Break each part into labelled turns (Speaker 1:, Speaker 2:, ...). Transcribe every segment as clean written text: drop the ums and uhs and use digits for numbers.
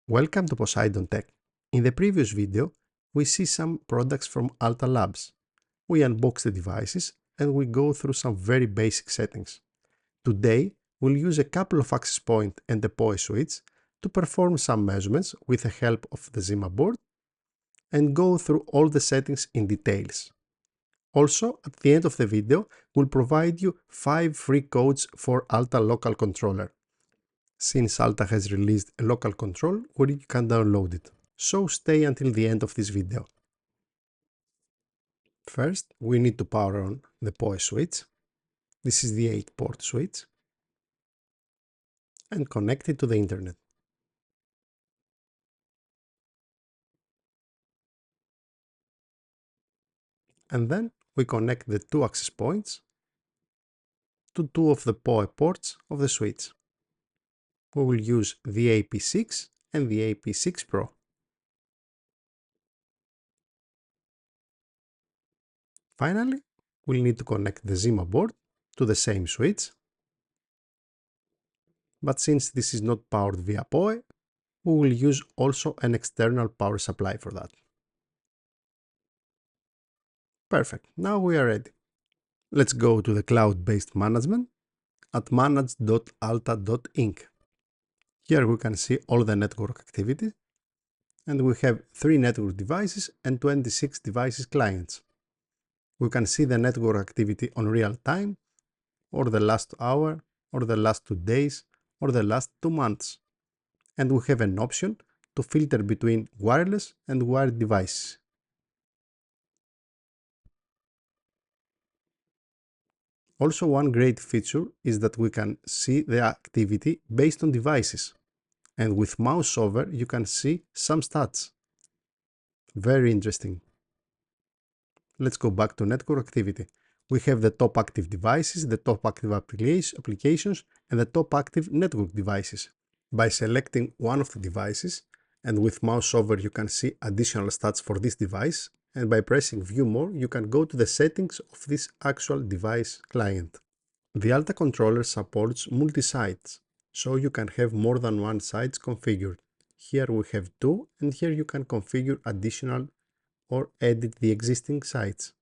Speaker 1: Welcome to Poseidwn Tech. In the previous video, we see some products from Alta Labs. We unbox the devices and we go through some very basic settings. Today, we'll use a couple of access points and the PoE switch to perform some measurements with the help of the Zima board and go through all the settings in details. Also, at the end of the video, we'll provide you 5 free codes for Alta Local Controller, since Alta has released a local control where you can download it. So stay until the end of this video. First, we need to power on the PoE switch. This is the 8-port switch. And connect it to the internet. And then we connect the 2 access points to 2 of the PoE ports of the switch. We will use the AP6 and the AP6 Pro. Finally, we'll need to connect the Zima board to the same switch. But since this is not powered via PoE, we will use also an external power supply for that. Perfect, now we are ready. Let's go to the cloud-based management at manage.alta.inc. Here we can see all the network activity, and we have 3 network devices and 26 devices clients. We can see the network activity on real time, or the last hour, or the last 2 days, or the last 2 months. And we have an option to filter between wireless and wired devices. Also, one great feature is that we can see the activity based on devices. And with mouse over, you can see some stats. Very interesting. Let's go back to network activity. We have the top active devices, the top active applications, and the top active network devices. By selecting one of the devices, and with mouse over you can see additional stats for this device, and by pressing View More you can go to the settings of this actual device client. The Alta controller supports multi-sites, so you can have more than one sites configured. Here we have 2, and here you can configure additional or edit the existing sites.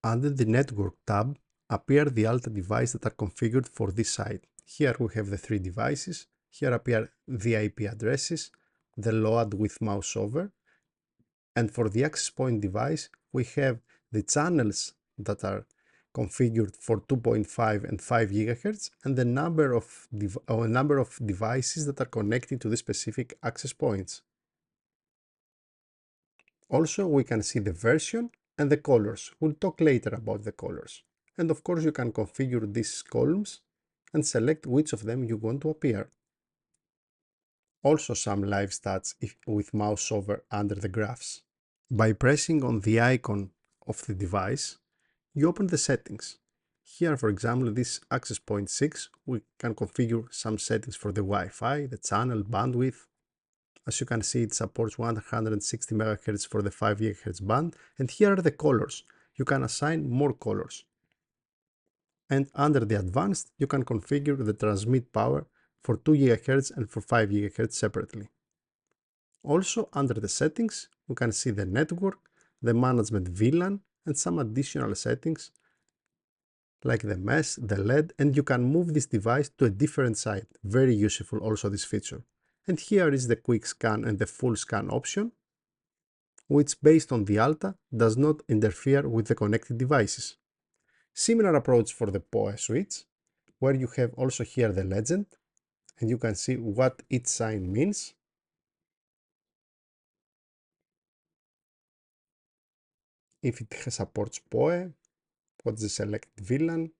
Speaker 1: Under the Network tab appear the Alta devices that are configured for this site. Here we have the 3 devices, here appear the IP addresses, the load with mouse over, and for the access point device we have the channels that are configured for 2.5 and 5 GHz and the number of devices that are connected to the specific access points. Also, we can see the version and the colors. We'll talk later about the colors. And of course, you can configure these columns and select which of them you want to appear. Also, some live stats with mouse over under the graphs. By pressing on the icon of the device, you open the settings. Here, for example, this access point 6, we can configure some settings for the Wi-Fi, the channel, bandwidth. As you can see, it supports 160 MHz for the 5 GHz band, and here are the colors. You can assign more colors. And under the advanced, you can configure the transmit power for 2 GHz and for 5 GHz separately. Also, under the settings, you can see the network, the management VLAN, and some additional settings like the mesh, the LED, and you can move this device to a different site. Very useful also this feature. And here is the quick scan and the full scan option, which based on the Alta does not interfere with the connected devices. Similar approach for the PoE switch, where you have also here the legend, and you can see what each sign means. If it supports PoE, what's the selected VLAN.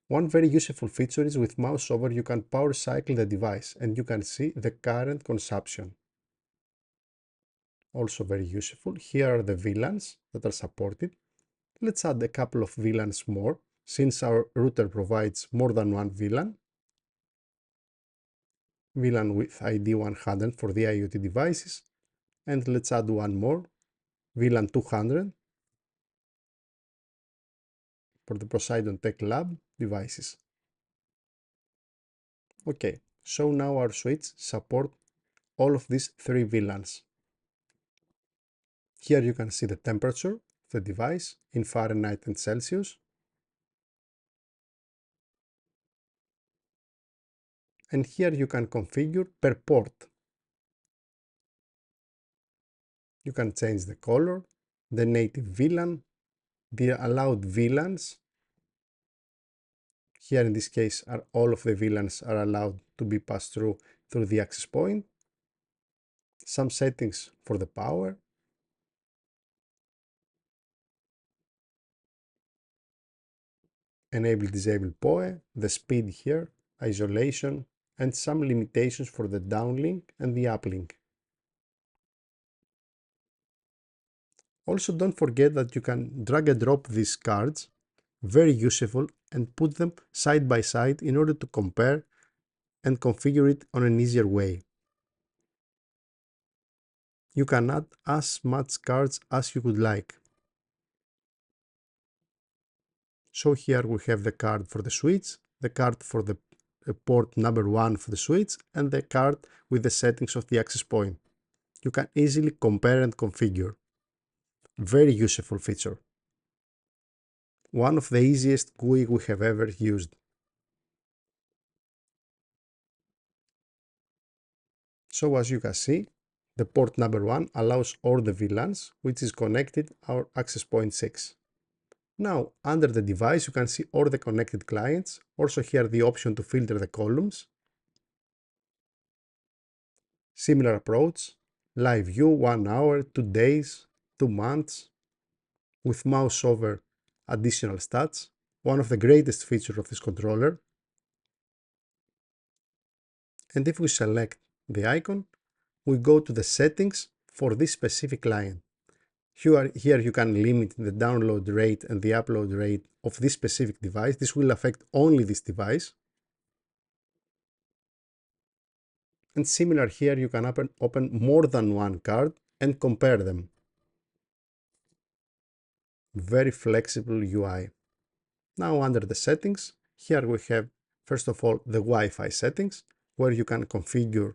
Speaker 1: One very useful feature is with mouse over you can power cycle the device and you can see the current consumption. Also very useful. Here are the VLANs that are supported. Let's add a couple of VLANs more, since our router provides more than one VLAN. VLAN with ID 100 for the IoT devices, and let's add one more, VLAN 200 for the Poseidwn Tech Lab devices. Okay, So now our switch support all of these three VLANs. Here you can see the temperature of the device in Fahrenheit and Celsius. And here you can configure per port. You can change the color, the native VLAN, the allowed VLANs. Here in this case are all of the VLANs are allowed to be passed through the access point. Some settings for the power. Enable disable PoE, the speed here, isolation, and some limitations for the downlink and the uplink. Also don't forget that you can drag and drop these cards, very useful, and put them side by side in order to compare and configure it on an easier way. You can add as much cards as you would like. So here we have the card for the switch, the card for the port number 1 for the switch, and the card with the settings of the access point. You can easily compare and configure. Very useful feature. One of the easiest GUI we have ever used. So as you can see, the port number 1 allows all the VLANs, which is connected our access point 6. Now, under the device, you can see all the connected clients. Also here the option to filter the columns. Similar approach, live view 1 hour, 2 days, 2 months, with mouse over additional stats. One of the greatest features of this controller. And if we select the icon, we go to the settings for this specific client. Here you can limit the download rate and the upload rate of this specific device. This will affect only this device. And similar here, you can open more than one card and compare them. Very flexible UI. Now under the settings, here we have first of all the Wi-Fi settings, where you can configure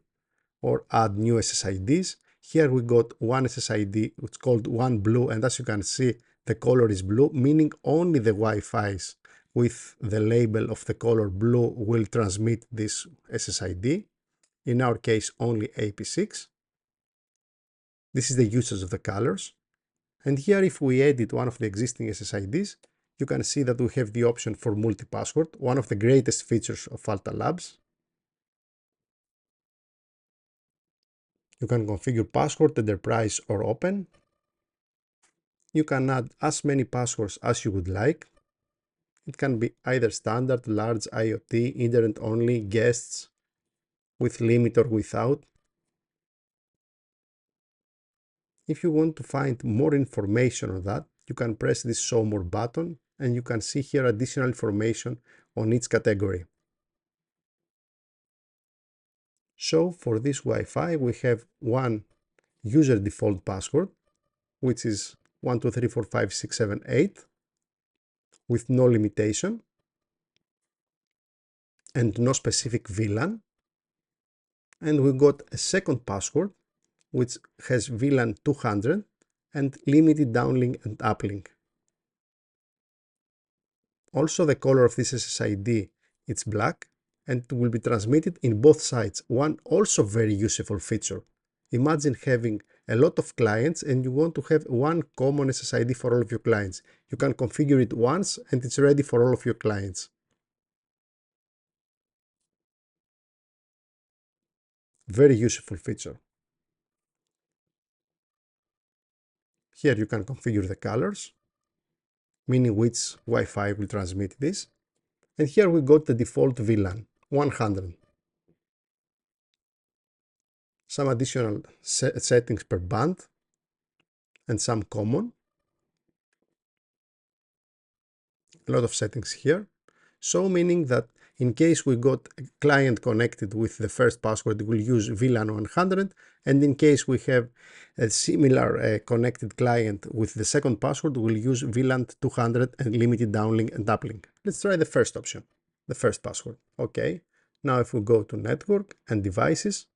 Speaker 1: or add new SSIDs. Here we got one SSID, it's called OneBlue, and as you can see, the color is blue, meaning only the Wi-Fis with the label of the color blue will transmit this SSID. In our case, only AP6. This is the usage of the colors. And here, if we edit one of the existing SSIDs, you can see that we have the option for multi-password, one of the greatest features of Alta Labs. You can configure password, enterprise, or open. You can add as many passwords as you would like. It can be either standard, large, IoT, internet only, guests, with limit or without. If you want to find more information on that, you can press this show more button and you can see here additional information on each category. So for this Wi-Fi, we have one user default password, which is 12345678 with no limitation and no specific VLAN. And we got a second password, which has VLAN 200 and limited downlink and uplink. Also, the color of this SSID is black and will be transmitted in both sides. One also very useful feature. Imagine having a lot of clients and you want to have one common SSID for all of your clients. You can configure it once and it's ready for all of your clients. Very useful feature. Here you can configure the colors, meaning which Wi-Fi will transmit this. And here we got the default VLAN, 100. Some additional settings per band and some common. A lot of settings here. So meaning that in case we got a client connected with the first password, we'll use VLAN 100. And in case we have a similar connected client with the second password, we'll use VLAN 200 and limited downlink and uplink. Let's try the first option, the first password. Okay. Now if we go to network and devices,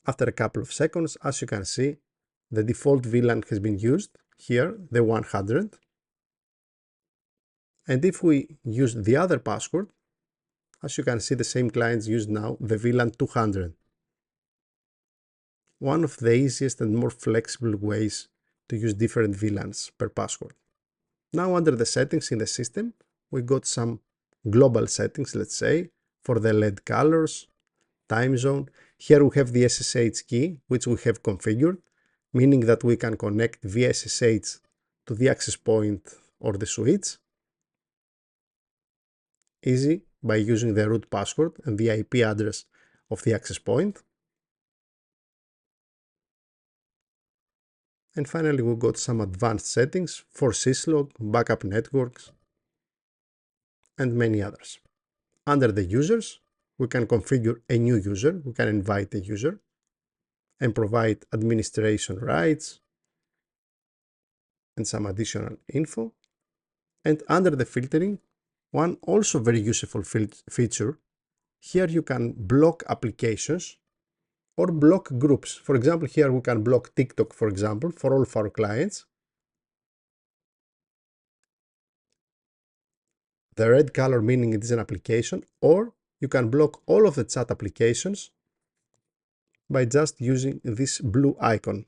Speaker 1: after a couple of seconds, as you can see, the default VLAN has been used, here the 100. And if we use the other password, as you can see, the same clients use now the VLAN 200. One of the easiest and more flexible ways to use different VLANs per password. Now under the settings in the system, we got some global settings, let's say, for the LED colors, time zone. Here we have the SSH key, which we have configured, meaning that we can connect via SSH to the access point or the switch. Easy by using the root password and the IP address of the access point. And finally, we got some advanced settings for syslog, backup networks, and many others. Under the users, we can configure a new user. We can invite a user and provide administration rights and some additional info. And under the filtering, one also very useful feature, here you can block applications or block groups. For example, here we can block TikTok, for example, for all of our clients. The red color meaning it is an application, or you can block all of the chat applications by just using this blue icon.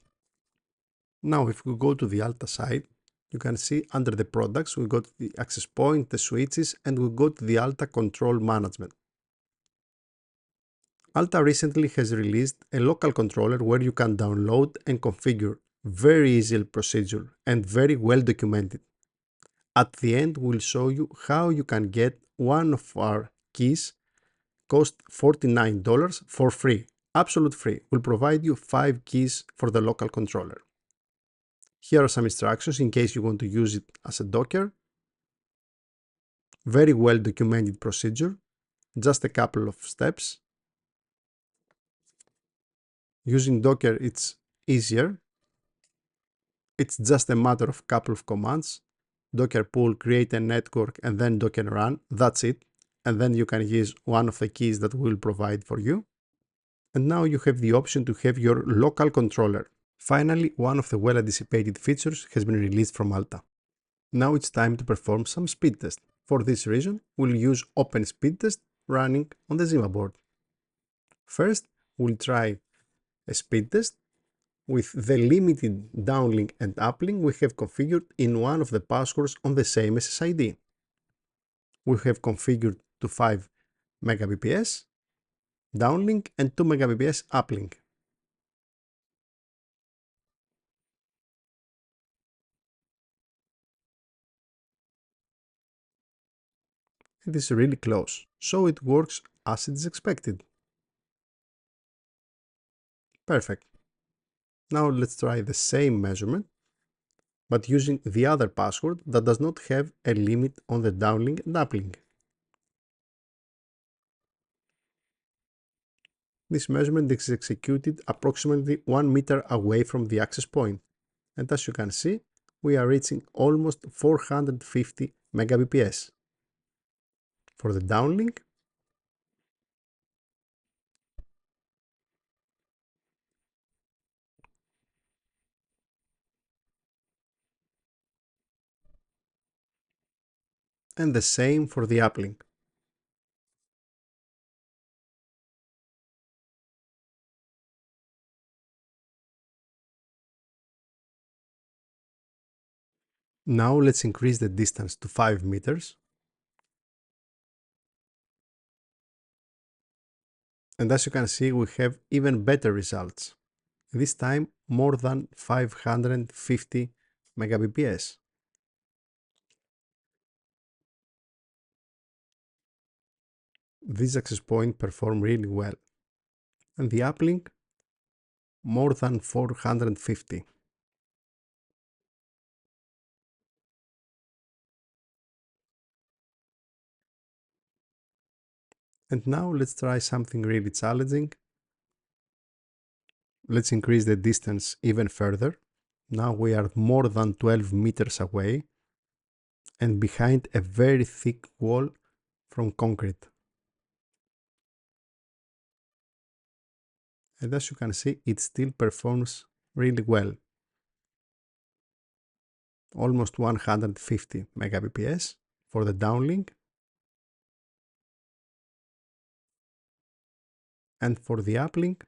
Speaker 1: Now, if we go to the Alta side, you can see under the products, we got the access point, the switches, and we got the Alta control management. Alta recently has released a local controller where you can download and configure very easy procedure and very well documented. At the end, we'll show you how you can get one of our keys, cost $49 for free, absolute free. We'll provide you 5 keys for the local controller. Here are some instructions in case you want to use it as a Docker. Very well documented procedure, just a couple of steps. Using Docker, it's easier. It's just a matter of couple of commands. Docker pull, create a network, and then Docker run. That's it. And then you can use one of the keys that we'll provide for you. And now you have the option to have your local controller. Finally, one of the well-anticipated features has been released from Alta. Now it's time to perform some speed tests. For this reason, we'll use Open Speedtest running on the Zima board. First, we'll try a speed test with the limited downlink and uplink we have configured in one of the passwords on the same SSID. We have configured to 5 Mbps downlink and 2 Mbps uplink. It is really close, so it works as it is expected. Perfect. Now let's try the same measurement, but using the other password that does not have a limit on the downlink and uplink. This measurement is executed approximately 1 meter away from the access point, and as you can see, we are reaching almost 450 Mbps. For the downlink, and the same for the uplink. Now let's increase the distance to 5 meters. And as you can see, we have even better results. This time more than 550 Mbps. This access point performed really well. And the uplink, more than 450. And now let's try something really challenging. Let's increase the distance even further. Now we are more than 12 meters away and behind a very thick wall from concrete. And as you can see, it still performs really well. Almost 150 megabps for the downlink, and for the uplink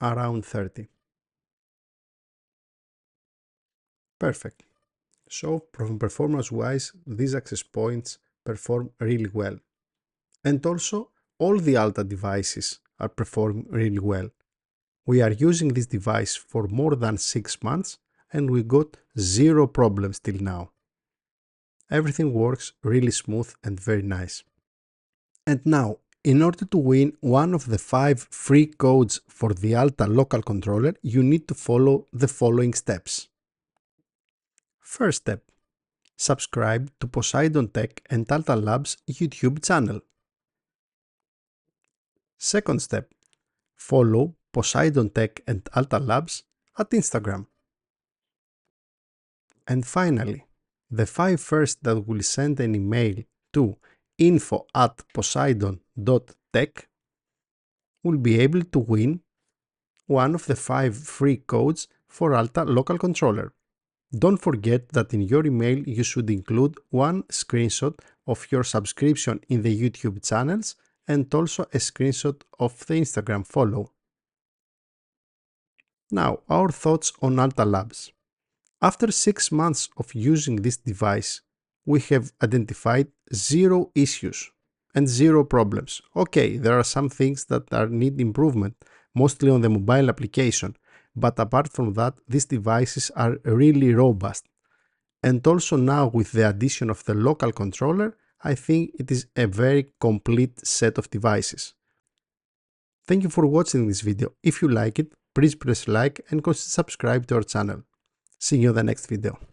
Speaker 1: around 30. Perfect. So from performance wise, these access points perform really well. And also all the Alta devices are performing really well. We are using this device for more than 6 months and we got zero problems till now. Everything works really smooth and very nice. And now, in order to win one of the 5 free codes for the Alta local controller, you need to follow the following steps. First step, subscribe to Poseidwn Tech and Alta Labs YouTube channel. Second step, follow Poseidwn Tech and Alta Labs at Instagram. And finally, the 5 first that will send an email to info@poseidwn.tech will be able to win one of the 5 free codes for Alta local controller. Don't forget that in your email you should include one screenshot of your subscription in the YouTube channels and also a screenshot of the Instagram follow. Now, our thoughts on Alta Labs. After 6 months of using this device, we have identified 0 issues and 0 problems. Okay, there are some things that need improvement, mostly on the mobile application, but apart from that, these devices are really robust. And also now with the addition of the local controller, I think it is a very complete set of devices. Thank you for watching this video. If you like it, please press like and consider subscribe to our channel. See you in the next video.